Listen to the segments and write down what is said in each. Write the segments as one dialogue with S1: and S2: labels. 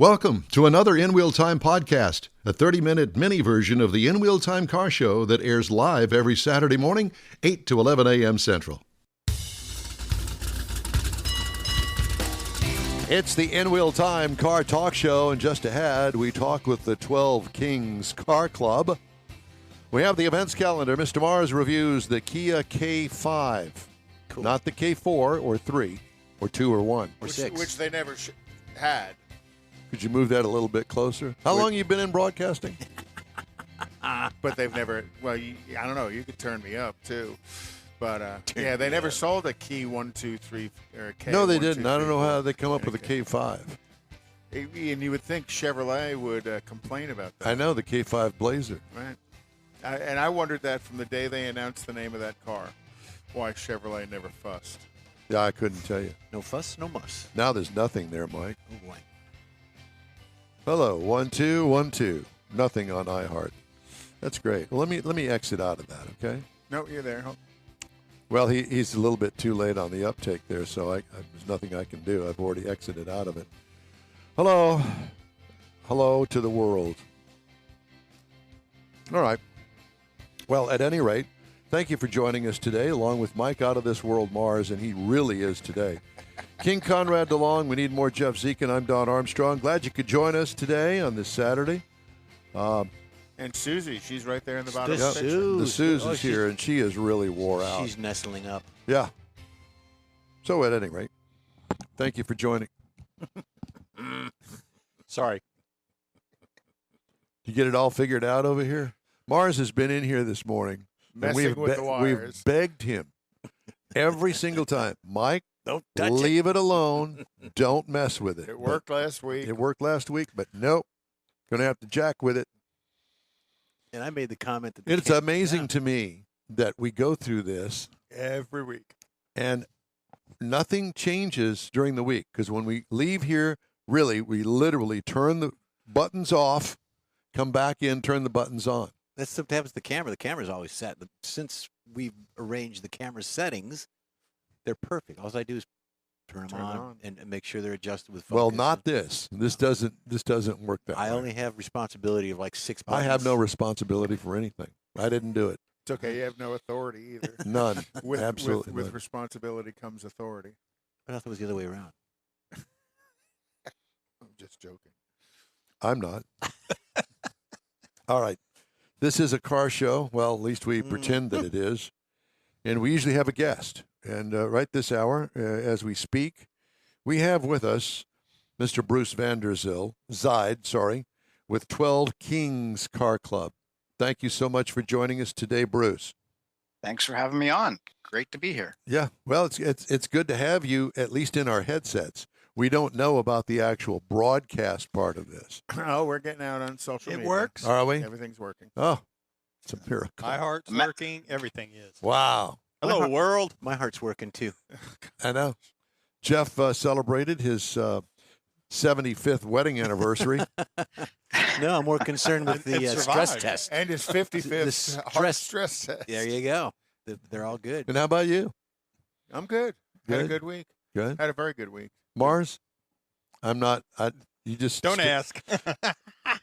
S1: Welcome to another In Wheel Time podcast, a 30-minute mini version of the In Wheel Time car show that airs live every Saturday morning, 8 to 11 a.m. Central. It's the In Wheel Time car talk show, and just ahead, we talk with the 12 Kings Car Club. We have the events calendar. Mr. Mars reviews the Kia K5, cool. Not the K4 or 3 or 2 or 1 or 6.
S2: Which they never had.
S1: Could you move that a little bit closer? How long have you been in broadcasting?
S2: But they've never, well, I don't know, you could turn me up too. But, yeah, they never sold a Key 1, 2, 3, or a K.
S1: No, they didn't. I don't know how they come up with a K5.
S2: And you would think Chevrolet would complain about that.
S1: I know, the K5 Blazer.
S2: Right. And I wondered that from the day they announced the name of that car, why Chevrolet never fussed.
S1: Yeah, I couldn't tell you.
S3: No fuss, no muss.
S1: Now there's nothing there, Mike.
S3: Oh, boy.
S1: Hello, 1, 2, 1, 2. Nothing on iHeart. That's great. Well, let me exit out of that, okay?
S2: No, you're there.
S1: Well, he's a little bit too late on the uptake there, so there's nothing I can do. I've already exited out of it. Hello. Hello to the world. All right. Well, at any rate, thank you for joining us today, along with Mike Out of This World Mars, and he really is today. King Conrad DeLong, we need more Jeff Zeke, and I'm Don Armstrong. Glad you could join us today on this Saturday.
S2: And Susie, she's right there in the bottom of the picture.
S1: The Suze is here, and she is really wore out.
S3: She's nestling up.
S1: Yeah. So at any rate, thank you for joining.
S3: Sorry.
S1: You get it all figured out over here? Mars has been in here this morning.
S2: Messing with the wires.
S1: We've begged him every single time, Mike,
S3: don't touch
S1: leave it alone. Don't mess with it.
S2: It worked last week.
S1: It worked last week, but nope. Going to have to jack with it.
S3: And I made the comment that
S1: it's amazing to me that we go through this
S2: every week,
S1: and nothing changes during the week, because when we leave here, really, we literally turn the buttons off, come back in, turn the buttons on.
S3: That's sometimes the camera. The camera's always set, but since we've arranged the camera settings, they're perfect. All I do is turn them on and make sure they're adjusted with focus.
S1: Well, not this. This doesn't work that way.
S3: I only have responsibility of like 6 buttons.
S1: I have no responsibility for anything. I didn't do it.
S2: It's okay. You have no authority either.
S1: None.
S2: Absolutely. With
S1: none.
S2: Responsibility comes authority.
S3: I thought it was the other way around.
S2: I'm just joking.
S1: I'm not. All right. This is a car show. Well, at least we pretend that it is. And we usually have a guest. And right this hour, as we speak, we have with us Mr. Bruce Vanderzyde, with 12 Kings Car Club. Thank you so much for joining us today, Bruce.
S4: Thanks for having me on. Great to be here.
S1: Yeah, well, it's good to have you, at least in our headsets. We don't know about the actual broadcast part of this.
S2: Oh, we're getting out on social media.
S5: It works.
S1: Are we?
S2: Everything's working.
S1: Oh, it's a miracle.
S5: iHeart's working. Everything is.
S1: Wow.
S5: Hello, world.
S3: My heart's working, too.
S1: I know. Jeff celebrated his 75th wedding anniversary.
S3: No, I'm more concerned with the stress test.
S2: And his 55th heart stress test.
S3: There you go. They're all good.
S1: And how about you?
S2: I'm good. Had a good week.
S1: Good.
S2: Had a very good week.
S1: Mars? I'm not. You just
S5: don't ask.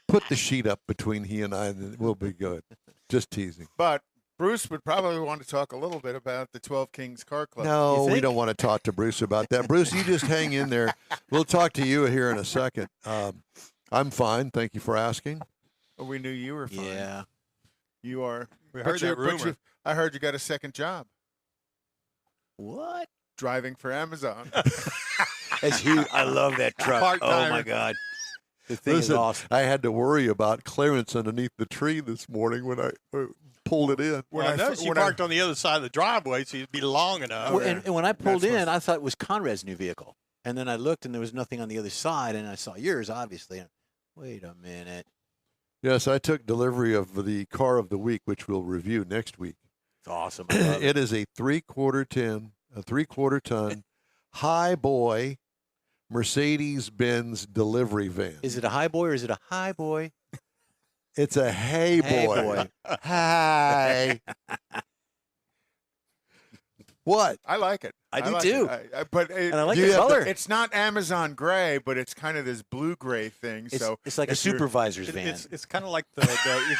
S1: Put the sheet up between he and I, and we'll be good. Just teasing.
S2: But Bruce would probably want to talk a little bit about the 12 Kings Car Club.
S1: No, we don't want to talk to Bruce about that. Bruce, you just hang in there. We'll talk to you here in a second. I'm fine. Thank you for asking.
S2: Well, we knew you were fine.
S3: Yeah.
S2: You are.
S5: We heard that rumor.
S2: I heard you got a second job.
S3: What?
S2: Driving for Amazon.
S3: That's huge. I love that truck.
S2: Part-timer.
S3: Oh, my God. The thing is awesome.
S1: I had to worry about clearance underneath the tree this morning when I pulled it in.
S5: Well, I noticed you parked on the other side of the driveway, so you'd be long enough.
S3: Well, and when I pulled in, I thought it was Conrad's new vehicle. And then I looked, and there was nothing on the other side, and I saw yours, obviously. Wait a minute.
S1: Yes, I took delivery of the car of the week, which we'll review next week.
S3: It's awesome.
S1: It is a three-quarter ton high boy Mercedes-Benz delivery van.
S3: Is it a high boy or is it a high boy?
S1: It's a hey boy. Hi. What?
S2: I like it.
S3: I do
S2: like
S3: too.
S2: it. But
S3: And I like
S1: You
S3: the
S1: have to-
S3: color.
S2: it's not Amazon gray, but it's kind of this blue gray thing.
S3: It's like a
S2: if you're-
S3: supervisor's van.
S5: It's kind of like the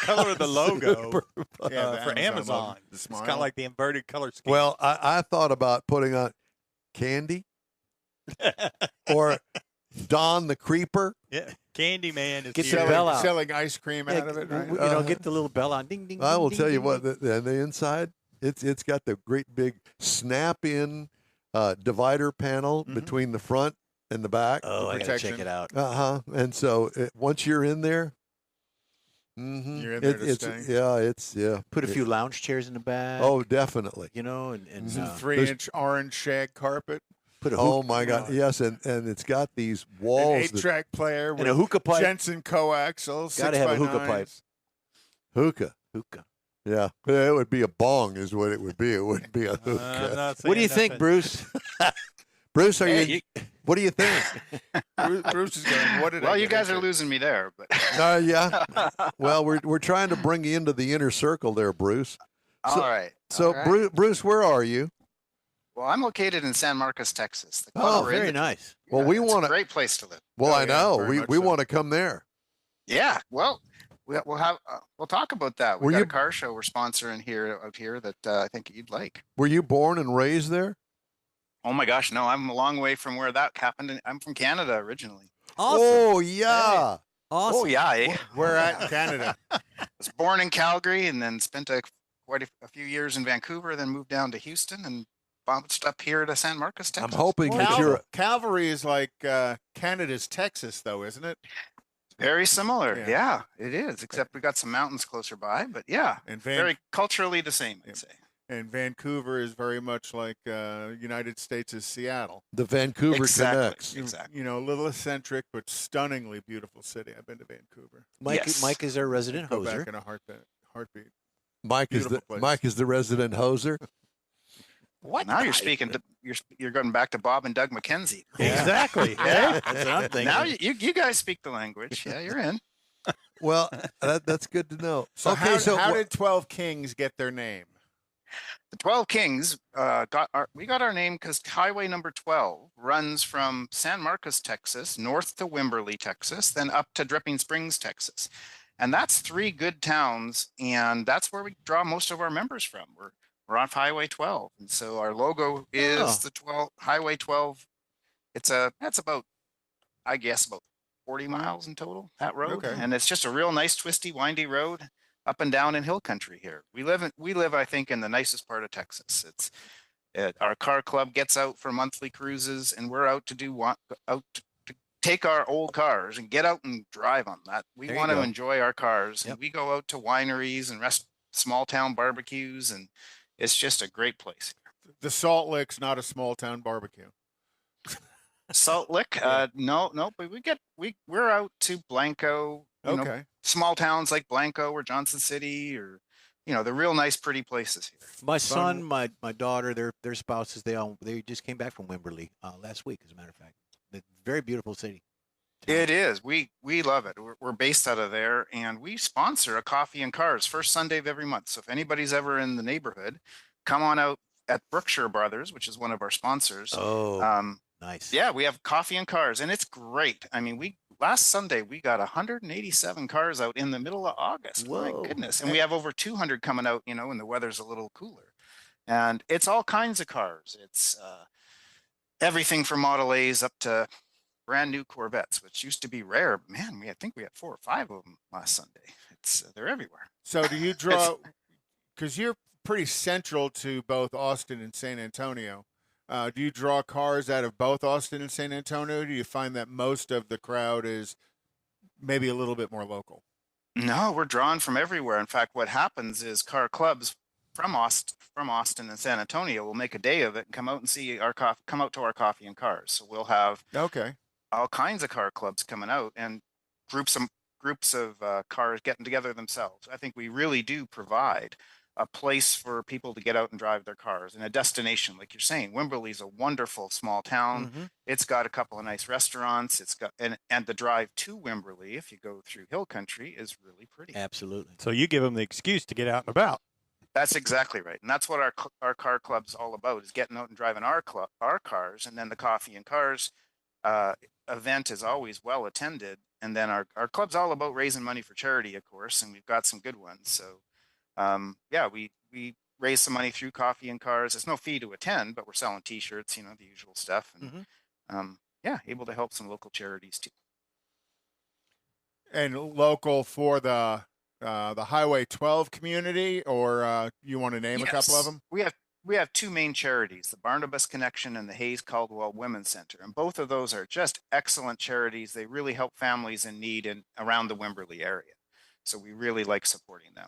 S5: color of the logo
S2: the
S5: for
S2: Amazon
S5: Amazon.
S2: logo, the
S5: It's
S2: smile.
S5: kind of like the inverted color scheme.
S1: Well, I thought about putting on Candy or Don the Creeper.
S5: yeah, Candyman is
S3: Get
S5: here.
S3: the bell out.
S2: selling ice cream out of it, right?
S3: Get the little bell on. Ding, ding,
S1: I
S3: ding,
S1: will
S3: ding,
S1: tell you
S3: ding,
S1: what,
S3: ding.
S1: the inside, it's got the great big snap-in divider panel between the front and the back.
S3: Oh, I got to
S2: protection.
S3: check it out.
S1: And so once you're in there,
S2: You're in there to stay.
S1: yeah.
S3: Put a few lounge chairs in the back.
S1: Oh, definitely.
S3: You know, and
S2: Some
S3: uh,
S2: 3-inch orange shag carpet,
S3: put a
S1: Oh
S3: hook,
S1: my God, yes, and it's got these
S2: an
S1: walls.
S2: 8-track player with
S3: and a hookah pipe.
S2: Jensen coaxial.
S3: Gotta have a hookah
S2: 6x9s.
S3: pipe.
S1: Hookah.
S3: Hookah.
S1: Yeah, it would be a bong, is what it would be. It wouldn't be a
S5: I'm
S1: hookah.
S5: not
S3: What do you
S5: saying
S3: think,
S5: nothing.
S3: Bruce?
S1: Bruce,
S4: Hey,
S1: what do you think?
S2: Bruce is going, what did I
S4: Well, you
S2: get
S4: guys are
S2: into?
S4: losing me there, but
S1: Yeah. Well, we're trying to bring you into the inner circle there, Bruce.
S4: all right.
S1: So,
S4: all right.
S1: Bruce, where are you?
S4: Well, I'm located in San Marcos, Texas. The
S1: Oh,
S4: corner we're in,
S3: Very nice.
S1: Well, we
S4: it's
S1: wanna-
S4: a great place to live.
S1: Well,
S2: Oh,
S1: I
S2: yeah,
S1: know
S2: very
S1: we
S2: much
S1: we
S2: so.
S1: want to come there.
S4: Yeah. Well, we'll have we'll talk about that.
S1: Were
S4: We got
S1: you-
S4: a car show we're sponsoring out here that I think you'd like.
S1: Were you born and raised there?
S4: Oh my gosh, no, I'm a long way from where that happened. I'm from Canada originally.
S3: Awesome.
S1: Oh yeah.
S3: Awesome.
S4: Oh yeah, eh?
S2: Where at in Canada?
S4: was born in Calgary and then spent quite a few years in Vancouver, then moved down to Houston and bounced up here to San Marcos,
S1: I'm
S4: Texas.
S1: hoping that you're.
S2: Calvary is like Canada's Texas, though, isn't it?
S4: Very similar.
S2: Yeah.
S4: Yeah, it is, except we got some mountains closer by, but yeah,
S2: And
S4: very culturally the same, I'd say.
S2: and Vancouver is very much like United States is Seattle.
S1: The Vancouver
S4: Exactly.
S1: connects.
S4: Exactly.
S2: You know, a little eccentric, but stunningly beautiful city. I've been to Vancouver.
S3: Mike,
S4: Yes.
S3: Mike is our resident
S2: Go
S3: hoser.
S2: back in a heartbeat.
S1: Mike is the
S2: Beautiful place.
S1: Mike is the resident hoser.
S3: What?
S4: Now you're speaking to you're going back to Bob and Doug McKenzie.
S5: Exactly.
S4: Yeah.
S3: That's what I'm thinking.
S4: Now you guys speak the language. Yeah, you're in.
S1: Well, that's good to know.
S2: So
S1: okay,
S2: how did 12 Kings get their name?
S4: The 12 Kings we got our name because highway number 12 runs from San Marcos, Texas, north to Wimberly, Texas, then up to Dripping Springs, Texas. And that's 3 good towns, and that's where we draw most of our members from. We're on Highway 12, and so our logo is
S3: Oh.
S4: the Highway 12. That's about, I guess, about 40 miles in total, that road.
S2: Okay.
S4: And it's just a real nice, twisty, windy road up and down in hill country here. We live, I think, in the nicest part of Texas. Our car club gets out for monthly cruises, and we're out to take our old cars and get out and drive them. We
S3: There you
S4: want to
S3: go.
S4: enjoy our cars.
S3: Yep.
S4: And we go out to wineries and small town barbecues, and it's just a great place.
S2: The Salt Lick's not a small town barbecue.
S4: Salt Lick, no, but we're out to Blanco,
S2: Okay.
S4: small towns like Blanco or Johnson City, or the real nice, pretty places here.
S3: My son, my daughter, their spouses, they just came back from Wimberly last week, as a matter of fact. It's a very beautiful city.
S4: It is. We love it. We're based out of there, and we sponsor a coffee and cars first Sunday of every month. So if anybody's ever in the neighborhood, come on out at Brookshire Brothers, which is one of our sponsors.
S3: Oh, nice.
S4: Yeah, we have coffee and cars, and it's great. I mean, last Sunday we got 187 cars out in the middle of August. My
S3: Whoa.
S4: goodness, and we have over 200 coming out. When the weather's a little cooler, and it's all kinds of cars. It's everything from Model A's up to brand new Corvettes, which used to be rare. Man, I think we had 4 or 5 of them last Sunday. They're everywhere.
S2: So do you draw, because you're pretty central to both Austin and San Antonio, do you draw cars out of both Austin and San Antonio? Do you find that most of the crowd is maybe a little bit more local?
S4: No, we're drawn from everywhere. In fact, what happens is car clubs from Austin and San Antonio will make a day of it and come out and see come out to our coffee and cars. So we'll have
S2: Okay.
S4: all kinds of car clubs coming out and groups of cars getting together themselves. I think we really do provide a place for people to get out and drive their cars, and a destination, like you're saying. Wimberley's a wonderful small town.
S3: Mm-hmm.
S4: It's got a couple of nice restaurants. It's got and the drive to Wimberley, if you go through hill country, is really pretty.
S3: Absolutely.
S5: So you give them the excuse to get out and about.
S4: That's exactly right, and that's what our car club's all about: is getting out and driving our cars, and then the coffee and cars event is always well attended. And then our club's all about raising money for charity, of course, and we've got some good ones. So yeah, we raise some money through coffee and cars. There's no fee to attend, but we're selling T-shirts, you know, the usual stuff, and yeah, able to help some local charities too.
S2: And local for the Highway 12 community, or you want to name a couple of them?
S4: We have two main charities, the Barnabas Connection and the Hayes Caldwell Women's Center. And both of those are just excellent charities. They really help families in need around the Wimberly area. So we really like supporting them.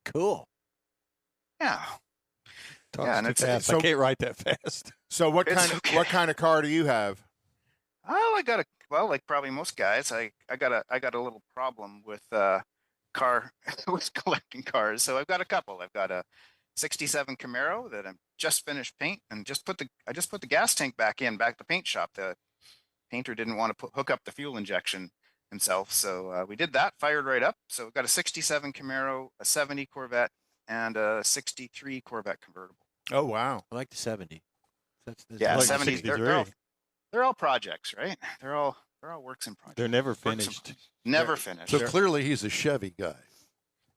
S3: Cool.
S4: Yeah.
S5: Talks
S4: Yeah, and
S5: too
S4: it's
S5: fast. I can't write that fast.
S2: So what kind of car do you have?
S4: Oh, like probably most guys, I got a little problem with with collecting cars. So I've got a couple. I've got a 67 Camaro that I'm just finished paint and I just put the gas tank back the paint shop. The painter didn't want to hook up the fuel injection himself. So we did that, fired right up. So we've got a 67 Camaro, a 70 Corvette, and a 63 Corvette convertible.
S2: Oh, wow.
S3: I like the 70.
S4: Yeah,
S5: like
S4: 70.
S5: 63.
S4: They're all projects, right? They're all works in progress.
S5: They're never finished.
S4: Never finished.
S1: So clearly he's a Chevy guy.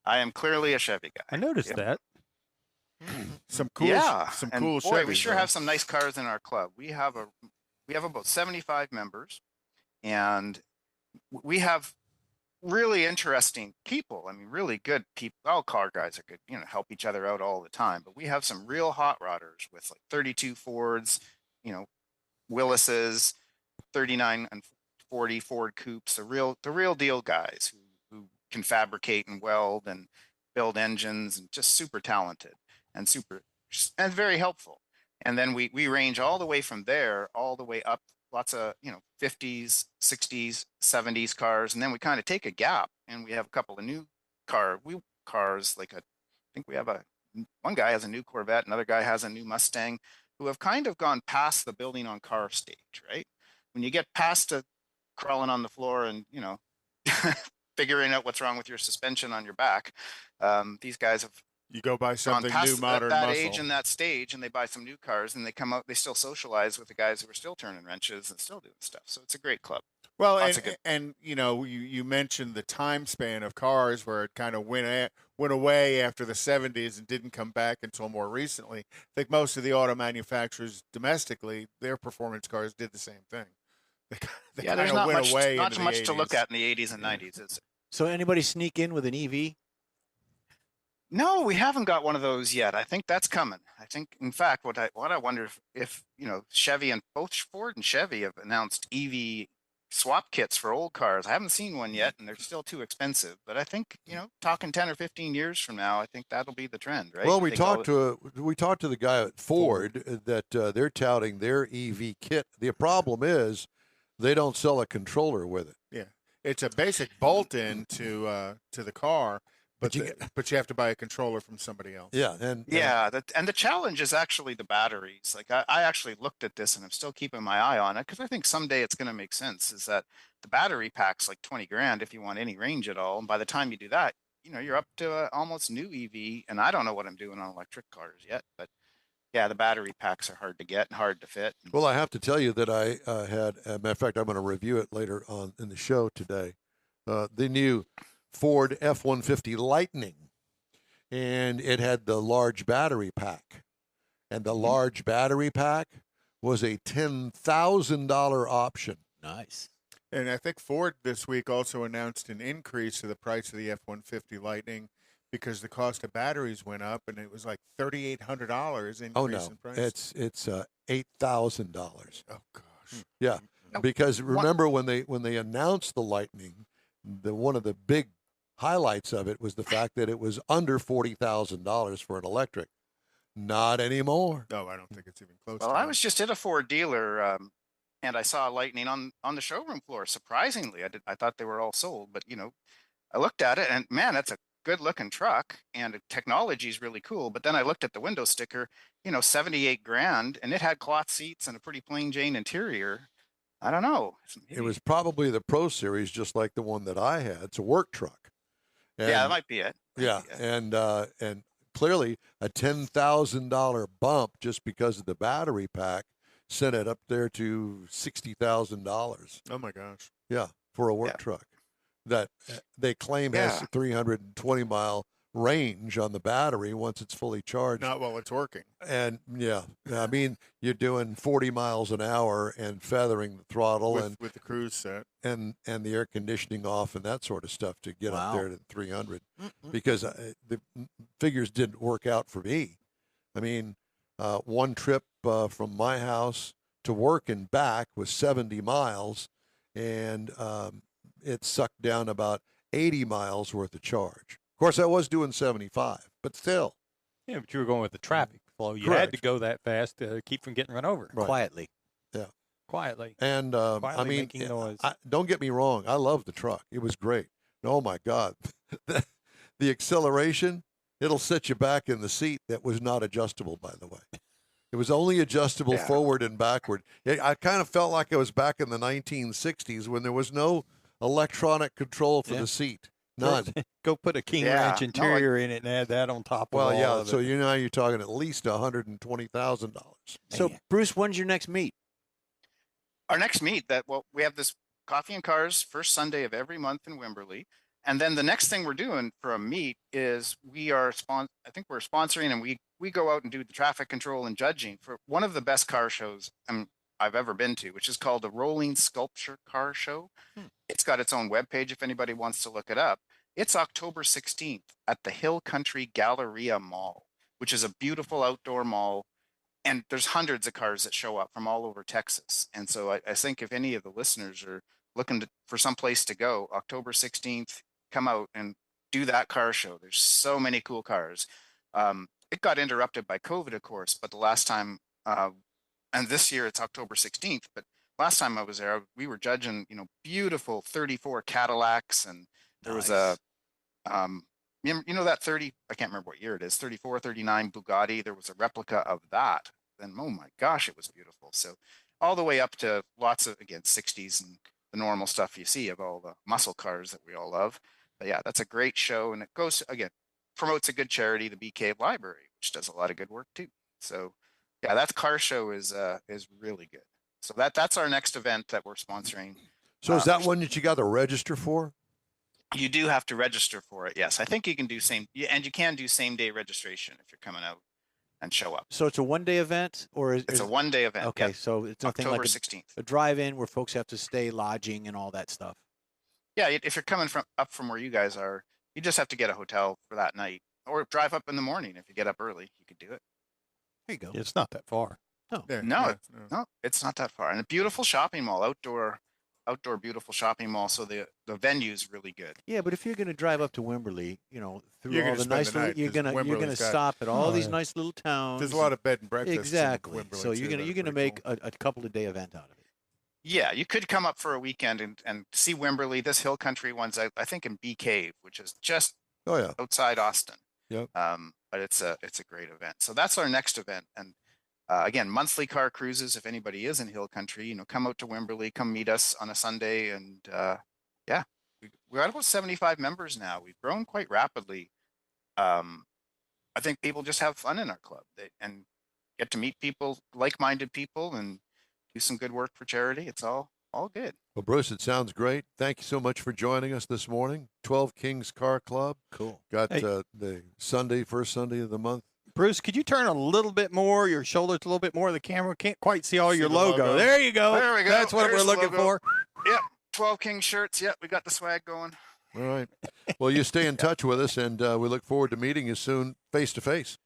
S4: I am clearly a Chevy guy.
S5: I noticed that.
S2: Some cool, some
S4: and
S2: cool
S4: boy,
S2: Chevys.
S4: we sure have some nice cars in our club. We have about 75 members, and we have really interesting people. I mean, really good people. All car guys are good, you know, help each other out all the time. But we have some real hot rodders with like 32 Fords, you know, Willis's, 39 and 40 Ford Coupes, the real deal guys who can fabricate and weld and build engines, and just super talented and very helpful. And then we range all the way from there all the way up, lots of, you know, 50s, 60s, 70s cars, and then we kind of take a gap and we have a couple of new cars. Like I think we have one guy has a new Corvette, another guy has a new Mustang, who have kind of gone past the building on car stage, right? When you get past crawling on the floor and, you know, figuring out what's wrong with your suspension on your back, these guys have
S2: You go buy something
S4: gone
S2: new,
S4: past
S2: modern
S4: that
S2: muscle.
S4: age and that stage, and they buy some new cars, and they come out, they still socialize with the guys who are still turning wrenches and still doing stuff. So it's a great club.
S2: Well,
S4: Lots of good-
S2: and you know, you mentioned the time span of cars where it kind of went away after the 70s and didn't come back until more recently. I think most of the auto manufacturers domestically, their performance cars did the same thing. They
S4: Yeah,
S2: kind
S4: there's
S2: of
S4: not
S2: went
S4: much,
S2: away
S4: not
S2: into
S4: much
S2: the
S4: to look
S2: 80s.
S4: at in the 80s and 90s, is it?
S3: So anybody sneak in with an E EV?
S4: No, we haven't got one of those yet. I think that's coming. I think, in fact, what I wonder if you know, Chevy and both Ford and Chevy have announced EV swap kits for old cars. I haven't seen one yet, and they're still too expensive. But I think, you know, talking 10 or 15 years from now, I think that'll be the trend, right?
S1: Well,
S4: I
S1: we
S4: think all
S1: talked to the guy at Ford that they're touting their EV kit. The problem is they don't sell a controller with it.
S2: Yeah, it's a basic bolt-in to the car, but you have to buy a controller from somebody else.
S1: Yeah, and
S4: the challenge is actually the batteries. Like I actually looked at this, and I'm still keeping my eye on it because I think someday it's going to make sense. Is that the battery pack's like 20 grand if you want any range at all, and by the time you do that, you know, you're up to a almost new EV. And I don't know what I'm doing on electric cars yet, but yeah, the battery packs are hard to get and hard to fit.
S1: Well, I have to tell you that I had, as a matter of fact, I'm going to review it later on in the show today. The new Ford F-150 Lightning, and it had the large battery pack, and the large battery pack was a $10,000 option.
S3: Nice.
S2: And I think Ford this week also announced an increase to the price of the F-150 Lightning because the cost of batteries went up, and it was like $3,800 increase
S1: Oh no,
S2: in price.
S1: it's $8,000.
S2: Oh gosh.
S1: Yeah,
S4: No,
S1: because remember when they announced the Lightning, one of the big highlights of it was the fact that it was under $40,000 for an electric. Not anymore.
S2: No, I don't think it's even close.
S4: Well,
S2: to
S4: I
S2: that.
S4: was just at a Ford dealer, and I saw a Lightning on the showroom floor. Surprisingly, I thought they were all sold, but you know, I looked at it, and man, that's a good looking truck, and the technology is really cool. But then I looked at the window sticker, you know, 78 grand, and it had cloth seats and a pretty plain Jane interior. I don't know.
S1: It was probably the Pro Series, just like the one that I had. It's a work truck. And,
S4: Yeah, that might be it.
S1: Yeah, and clearly a $10,000 bump just because of the battery pack sent it up there to $60,000.
S2: Oh my gosh.
S1: Yeah, for a work
S4: Yeah.
S1: truck that they claim has
S4: Yeah.
S1: 320-mile range on the battery once it's fully charged.
S2: Not while it's working.
S1: And yeah, I mean, you're doing 40 miles an hour and feathering the throttle
S2: With the cruise set.
S1: and the air conditioning off and that sort of stuff to get up
S3: Wow.
S1: there to 300 because the figures didn't work out for me. I mean, one trip from my house to work and back was 70 miles, and it sucked down about 80 miles worth of charge. Of course, I was doing 75, but still.
S6: Yeah, but you were going with the traffic flow. You had
S1: Correct.
S6: to go that fast to keep from getting run over
S1: Right.
S3: Quietly.
S6: quietly.
S1: And I
S6: Quietly
S1: mean,
S6: making noise.
S1: don't get me wrong. I love the truck. It was great. Oh my God, the acceleration, it'll set you back in the seat. That was not adjustable, by the way. It was only adjustable
S4: Yeah.
S1: forward and backward. I kind of felt like I was back in the 1960s when there was no electronic control for
S3: Yeah.
S1: the seat. None.
S6: Go put a King
S4: Yeah.
S6: Ranch
S4: No,
S6: interior in it and add that on top of
S1: Well,
S6: all
S1: yeah.
S6: of
S1: So
S6: it.
S1: you're talking at least $120,000.
S3: So,
S4: Man.
S3: Bruce, when's your next meet?
S4: Our next meet we have this Coffee and Cars first Sunday of every month in Wimberly. And then the next thing we're doing for a meet is I think we're sponsoring, and we go out and do the traffic control and judging for one of the best car shows I've ever been to, which is called the Rolling Sculpture Car Show. It's got its own webpage if anybody wants to look it up. It's October 16th at the Hill Country Galleria Mall, which is a beautiful outdoor mall. And there's hundreds of cars that show up from all over Texas. And so I think if any of the listeners are looking for some place to go, October 16th, come out and do that car show. There's so many cool cars. It got interrupted by COVID, of course, but the last time, and this year it's October 16th, but last time I was there, we were judging, beautiful 34 Cadillacs, and there was a, that 30, I can't remember what year it is, 34, 39 Bugatti. There was a replica of that. And oh my gosh, it was beautiful. So all the way up to lots of, again, 60s and the normal stuff you see of all the muscle cars that we all love. But yeah, that's a great show. And it goes, again, promotes a good charity, the BK Library, which does a lot of good work too. So yeah, that car show is really good. So that's our next event that we're sponsoring.
S1: So is that one that you got to register for?
S4: You do have to register for it. Yes. I think you can do you can do same day registration if you're coming out and show up.
S3: So it's a one-day event, or
S4: It's a one-day event.
S3: Okay,
S4: Yep.
S3: so it's nothing
S4: October
S3: like
S4: 16th.
S3: a drive-in where folks have to stay lodging and all that stuff.
S4: Yeah, if you're coming up from where you guys are, you just have to get a hotel for that night, or drive up in the morning. If you get up early, you could do it.
S3: There you go.
S6: It's not that far.
S2: Yeah,
S4: No,
S2: yeah,
S4: No, it's not that far, and a beautiful shopping mall, outdoor beautiful shopping mall. So the venue's really good.
S3: Yeah, but if you're going to drive up to Wimberly, through
S2: You're
S3: all
S2: gonna
S3: the
S2: spend
S3: nice
S2: the
S3: little,
S2: night,
S3: you're
S2: 'cause
S3: gonna
S2: Wimberly's got-
S3: stop at all
S6: Oh,
S3: these
S6: yeah.
S3: nice little towns.
S2: There's a lot of bed and breakfasts.
S3: Exactly.
S2: In Wimberley
S3: So
S2: too
S3: you're
S2: that
S3: gonna
S2: are pretty
S3: make
S2: cool.
S3: a couple of day event out of it.
S4: Yeah, you could come up for a weekend and see Wimberly. This Hill Country one's I think in Bee Cave, which is just
S1: Oh yeah.
S4: outside Austin.
S1: Yep.
S4: But it's a great event. So that's our next event. And again, monthly car cruises. If anybody is in Hill Country, come out to Wimberly, come meet us on a Sunday. And yeah, we're at about 75 members now. We've grown quite rapidly. I think people just have fun in our club and get to meet people, like-minded people, and do some good work for charity. It's all good.
S1: Well, Bruce, it sounds great. Thank you so much for joining us this morning. 12 Kings Car Club.
S3: Cool.
S1: Got
S6: Hey.
S1: the first Sunday of the month.
S6: Bruce, could you turn a little bit more, your shoulders a little bit more? The camera can't quite see all your
S2: the
S6: logo.
S2: logo.
S6: There you go.
S4: There we go.
S6: That's what
S4: There's
S6: we're
S4: the
S6: looking
S4: logo.
S6: for.
S4: Yep, 12 King shirts. Yep, we got the swag going.
S1: All right. Well, you stay in touch with us, and we look forward to meeting you soon face to face.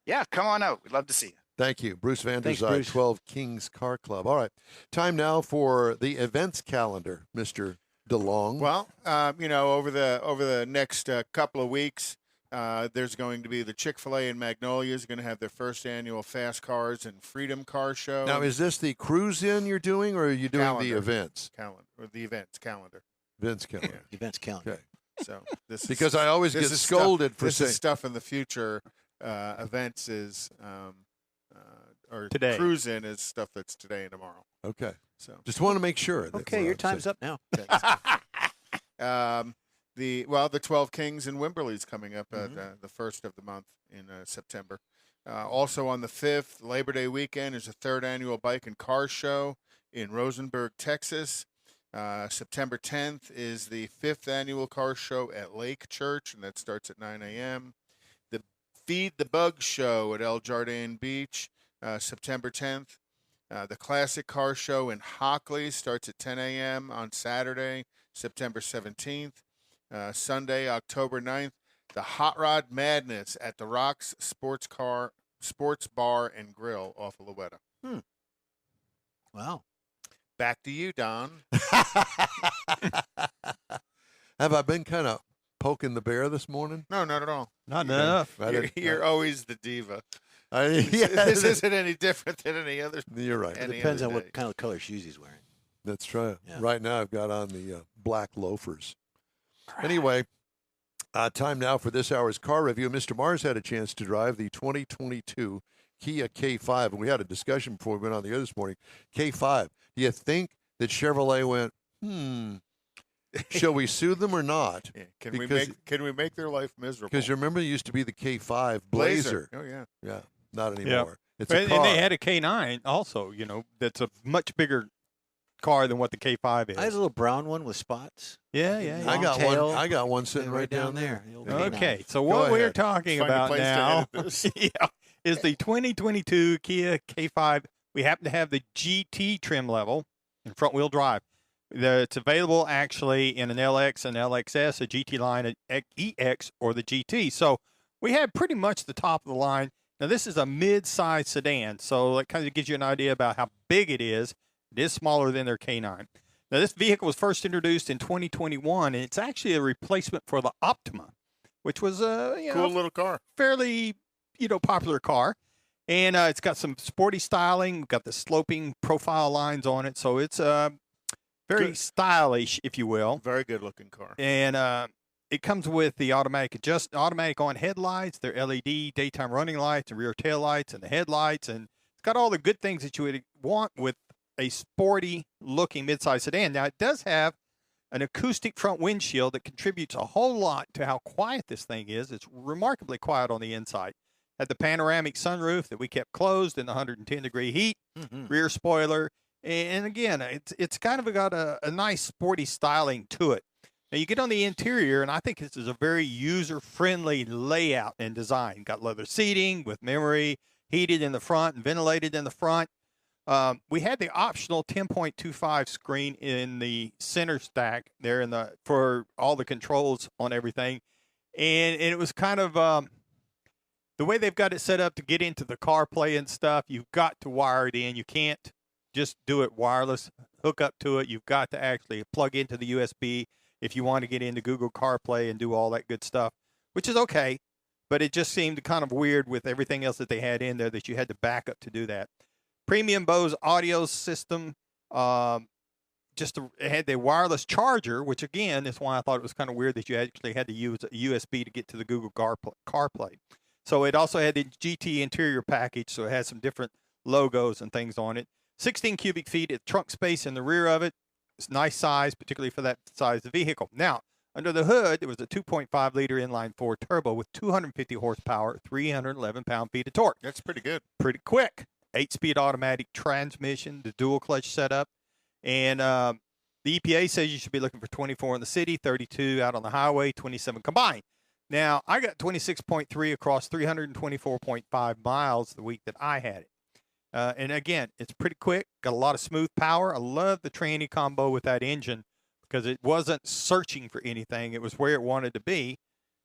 S4: Yeah, come on out. We'd love to see you.
S1: Thank you. Bruce
S3: Thanks,
S1: Vanderzyde,
S3: Bruce.
S1: 12 Kings Car Club. All right. Time now for the events calendar, Mr. DeLong.
S2: Well, over the next couple of weeks, there's going to be the Chick-fil-A in Magnolia is going to have their first annual Fast Cars and Freedom Car Show.
S1: Now, is this the cruise-in you're doing, or are you doing
S2: Calendar.
S1: the events?
S2: the events calendar.
S1: Events calendar.
S3: Events calendar.
S1: Okay.
S2: So this
S1: Because
S2: is,
S1: I always
S2: this
S1: get
S2: is
S1: scolded
S2: stuff,
S1: for
S2: this
S1: saying,
S2: is stuff in the future. Events is or
S6: Today.
S2: Cruise in is stuff that's today and tomorrow.
S1: okay.
S2: So
S1: Just want to make sure. That's
S3: Okay,
S1: what
S3: your
S1: I'm
S3: time's
S1: saying.
S3: up now.
S2: The 12 Kings in Wimberley's coming up at the first of the month in September. Also on the 5th, Labor Day weekend, is the 3rd annual Bike and Car Show in Rosenberg, Texas. September 10th is the 5th annual car show at Lake Church, and that starts at 9 a.m. The Feed the Bug Show at El Jardín Beach, September 10th. The Classic Car Show in Hockley starts at 10 a.m. on Saturday, September 17th. Sunday, October 9th, the Hot Rod Madness at the Rocks Sports Bar and Grill off of Louetta.
S3: Wow.
S2: Back to you, Don.
S1: Have I been kind of poking the bear this morning?
S2: No, not at all.
S6: Not enough.
S2: You're always the diva.
S1: Yeah,
S2: This isn't any different than any other.
S1: You're right.
S3: It
S2: Any
S3: depends
S2: other
S3: on what
S2: day.
S3: kind of color shoes he's wearing.
S1: That's right.
S3: Yeah.
S1: Right now, I've got on the black loafers. Anyway, time now for this hour's car review. Mr. Mars had a chance to drive the 2022 Kia K5, and we had a discussion before we went on the air this morning. K5, do you think that Chevrolet went, shall we sue them or not?
S2: Yeah.
S1: Because-
S2: Can we make their life miserable?
S1: Because you remember it used to be the K5 Blazer.
S2: Oh yeah.
S1: Yeah, not anymore. It's a
S6: And
S1: car.
S6: they had a K9 also, that's a much bigger car than what the K5 is.
S3: I had a little brown one with spots.
S6: Yeah.
S1: I
S3: long
S1: got
S3: tail.
S1: one. I got one sitting
S3: Yeah,
S1: right down there.
S3: The old K9.
S6: Okay, so
S1: Go
S6: what we're
S1: ahead.
S6: talking
S2: Find a
S6: about
S2: place to
S6: now
S2: edit this.
S6: is the 2022 Kia K5. We happen to have the GT trim level and front-wheel drive. It's available actually in an LX, an LXS, a GT line, an EX, or the GT. So we have pretty much the top of the line. Now, this is a mid-size sedan, so that kind of gives you an idea about how big it is. It is smaller than their K9. Now, this vehicle was first introduced in 2021, and it's actually a replacement for the Optima, which was a
S2: Cool little car.
S6: fairly popular car. And it's got some sporty styling. We've got the sloping profile lines on it, so it's very
S2: Good.
S6: stylish, if you will.
S2: Very good looking car.
S6: And it comes with the automatic on headlights, their LED daytime running lights and rear tail lights and the headlights. And it's got all the good things that you would want with a sporty looking midsize sedan. Now, it does have an acoustic front windshield that contributes a whole lot to how quiet this thing is. It's remarkably quiet on the inside. Had the panoramic sunroof that we kept closed in the 110-degree heat, rear spoiler. And again, it's kind of got a nice sporty styling to it. Now, you get on the interior, and I think this is a very user-friendly layout and design. Got leather seating with memory, heated in the front and ventilated in the front. We had the optional 10.25 screen in the center stack there for all the controls on everything. And it was kind of the way they've got it set up to get into the CarPlay and stuff. You've got to wire it in. You can't just do it wireless, hook up to it. You've got to actually plug into the USB if you want to get into Google CarPlay and do all that good stuff, which is okay. But it just seemed kind of weird with everything else that they had in there that you had to back up to do that. Premium Bose audio system. It had the wireless charger, which again is why I thought it was kind of weird that you actually had to use a USB to get to the Google CarPlay. So it also had the GT interior package, so it had some different logos and things on it. 16 cubic feet of trunk space in the rear of it. It's a nice size, particularly for that size of vehicle. Now, under the hood, it was a 2.5-liter inline-4 turbo with 250 horsepower, 311 pound-feet of torque.
S2: That's pretty good.
S6: Pretty quick. 8-speed automatic transmission, the dual clutch setup. And the EPA says you should be looking for 24 in the city, 32 out on the highway, 27 combined. Now, I got 26.3 across 324.5 miles the week that I had it. And again, it's pretty quick, got a lot of smooth power. I love the tranny combo with that engine because it wasn't searching for anything. It was where it wanted to be.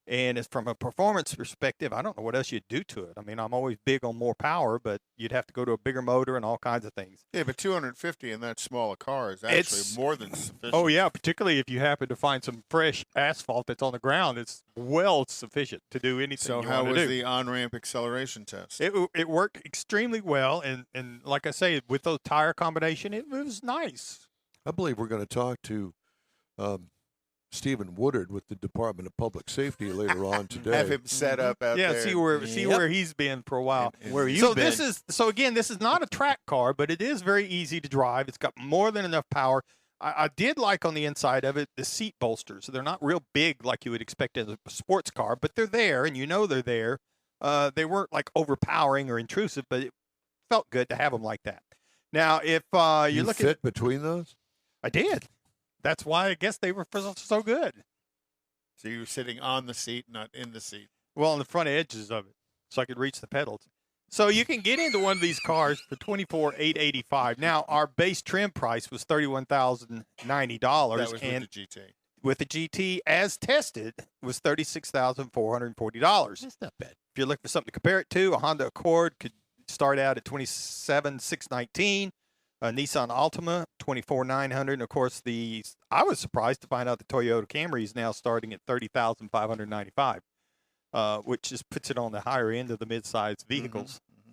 S6: And it's from a performance perspective, I don't know what else you'd do to it. I mean, I'm always big on more power, but you'd have to go to a bigger motor and all kinds of things.
S2: Yeah, but 250 in that small a car is actually
S6: It's-
S2: more than sufficient.
S6: Oh, yeah, particularly if you happen to find some fresh asphalt that's on the ground. It's well sufficient to do anything
S2: So
S6: you
S2: how
S6: want to
S2: was
S6: do.
S2: the on-ramp acceleration test?
S6: It worked extremely well, and like I say, with those tire combination, it was nice.
S1: I believe we're going to talk to Stephen Woodard with the Department of Public Safety later on today.
S2: Have him set up out
S6: Yeah,
S2: there.
S6: see where
S3: Yep.
S6: he's been for a while.
S3: Where you
S6: So
S3: been?
S6: this is again, this is not a track car, but it is very easy to drive. It's got more than enough power. I did like on the inside of it the seat bolsters. They're not real big like you would expect in a sports car, but they're there, and you know they're there. They weren't like overpowering or intrusive, but it felt good to have them like that. Now, if
S1: You
S6: looking,
S1: fit between those?
S6: I did. That's why I guess they were so good.
S2: So you were sitting on the seat, not in the seat.
S6: Well, on the front edges of it, so I could reach the pedals. So you can get into one of these cars for $24,885. Now, our base trim price was $31,090,
S2: That was
S6: and
S2: with the GT.
S6: with the GT as tested was $36,440.
S3: That's not bad.
S6: If you're looking for something to compare it to, a Honda Accord could start out at $27,619. A Nissan Altima, $24,900. And of course, I was surprised to find out the Toyota Camry is now starting at $30,595. Which just puts it on the higher end of the mid-sized vehicles.
S2: Mm-hmm.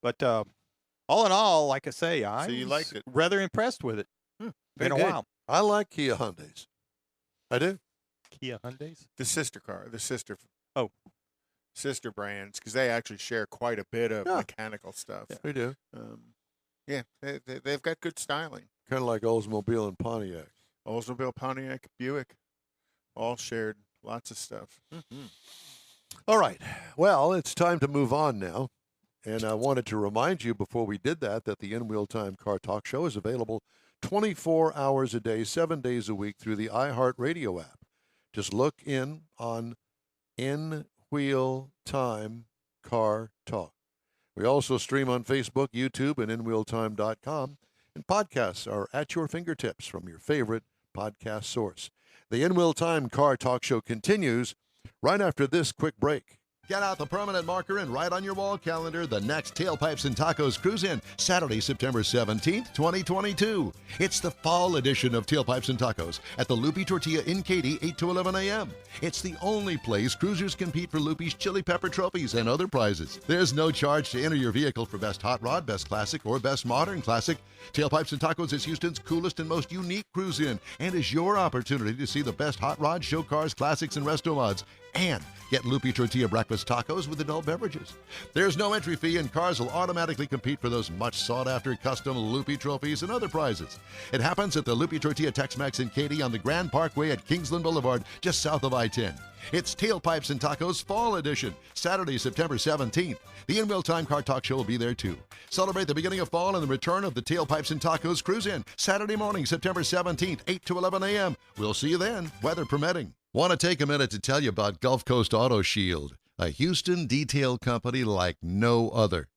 S6: But all in all, like I say, I
S2: you
S6: was
S2: liked it.
S6: rather impressed with it. Been a
S3: good.
S6: while.
S1: I like Kia Hyundais. I do.
S6: Kia Hyundais?
S2: The sister car, the sister.
S6: Oh.
S2: Sister brands, because they actually share quite a bit of
S1: Yeah.
S2: mechanical stuff.
S1: We do.
S2: Yeah, they've got good styling.
S1: Kind of like Oldsmobile and Pontiac.
S2: Oldsmobile, Pontiac, Buick, all shared lots of stuff.
S1: All right. Well, it's time to move on now. And I wanted to remind you before we did that the In Wheel Time Car Talk Show is available 24 hours a day, 7 days a week through the iHeartRadio app. Just look in on In Wheel Time Car Talk. We also stream on Facebook, YouTube, and InWheelTime.com. And podcasts are at your fingertips from your favorite podcast source. The In Wheel Time Car Talk Show continues right after this quick break. Get out the permanent marker and write on your wall calendar the next Tailpipes and Tacos Cruise-In, Saturday, September 17th, 2022. It's the fall edition of Tailpipes and Tacos at the Loopy Tortilla in Katy, 8 to 11 a.m. It's the only place cruisers compete for Loopy's Chili Pepper trophies and other prizes. There's no charge to enter your vehicle for Best Hot Rod, Best Classic, or Best Modern Classic. Tailpipes and Tacos is Houston's coolest and most unique cruise-in and is your opportunity to see the best hot rods, show cars, classics, and resto mods. And get Loopy Tortilla breakfast tacos with adult beverages. There's no entry fee, and cars will automatically compete for those much sought-after custom Loopy trophies and other prizes. It happens at the Loopy Tortilla Tex-Mex in Katy on the Grand Parkway at Kingsland Boulevard, just south of I-10. It's Tailpipes and Tacos Fall Edition, Saturday, September 17th. The In Wheel Time Car Talk Show will be there, too. Celebrate the beginning of fall and the return of the Tailpipes and Tacos Cruise-In, Saturday morning, September 17th, 8 to 11 a.m. We'll see you then, weather permitting. Want to take a minute to tell you about Gulf Coast Auto Shield, a Houston detail company like no other.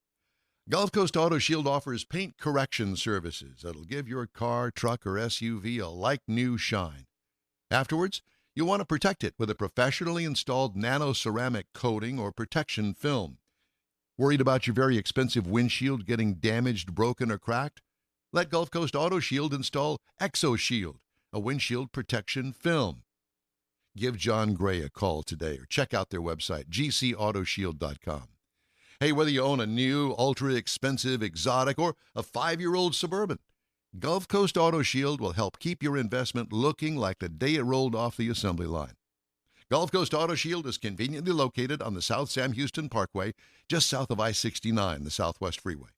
S1: Gulf Coast Auto Shield offers paint correction services that'll give your car, truck, or SUV a like-new shine. Afterwards, you'll want to protect it with a professionally installed nano-ceramic coating or protection film. Worried about your very expensive windshield getting damaged, broken, or cracked? Let Gulf Coast Auto Shield install ExoShield, a windshield protection film. Give John Gray a call today or check out their website, gcautoshield.com. Hey, whether you own a new, ultra-expensive, exotic, or a 5-year-old Suburban, Gulf Coast Auto Shield will help keep your investment looking like the day it rolled off the assembly line. Gulf Coast Auto Shield is conveniently located on the South Sam Houston Parkway, just south of I-69, the Southwest Freeway.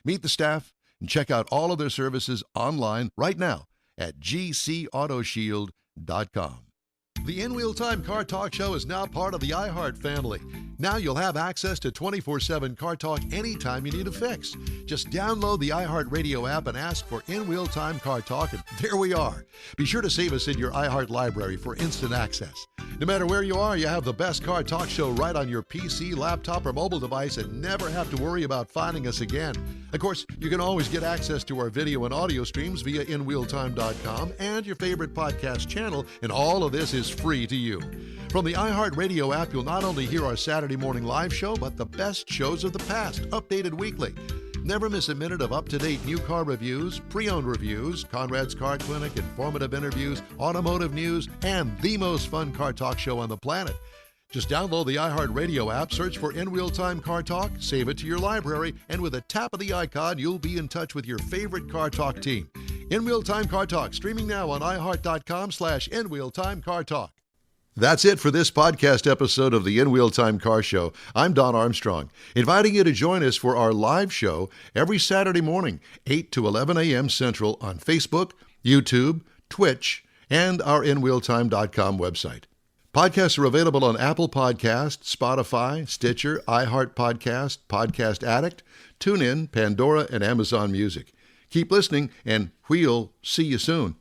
S1: Meet the staff and check out all of their services online right now at gcautoshield.com. The In Wheel Time Car Talk Show is now part of the iHeart family. Now you'll have access to 24/7 Car Talk anytime you need a fix. Just download the iHeart Radio app and ask for In Wheel Time Car Talk, and there we are. Be sure to save us in your iHeart library for instant access. No matter where you are, you have the best Car Talk Show right on your PC, laptop, or mobile device and never have to worry about finding us again. Of course, you can always get access to our video and audio streams via InWheelTime.com and your favorite podcast channel, and all of this is free to you. From the iHeartRadio app, you'll not only hear our Saturday morning live show, but the best shows of the past, updated weekly. Never miss a minute of up-to-date new car reviews, pre-owned reviews, Conrad's Car Clinic, informative interviews, automotive news, and the most fun car talk show on the planet. Just download the iHeartRadio app, search for In Wheel Time Car Talk, save it to your library, and with a tap of the icon, you'll be in touch with your favorite car talk team. In Wheel Time Car Talk, streaming now on iHeart.com/In Wheel Time Car Talk. That's it for this podcast episode of the In Wheel Time Car Show. I'm Don Armstrong, inviting you to join us for our live show every Saturday morning, 8 to 11 a.m. Central on Facebook, YouTube, Twitch, and our InWheelTime.com website. Podcasts are available on Apple Podcasts, Spotify, Stitcher, iHeart Podcast, Podcast Addict, TuneIn, Pandora, and Amazon Music. Keep listening, and we'll see you soon.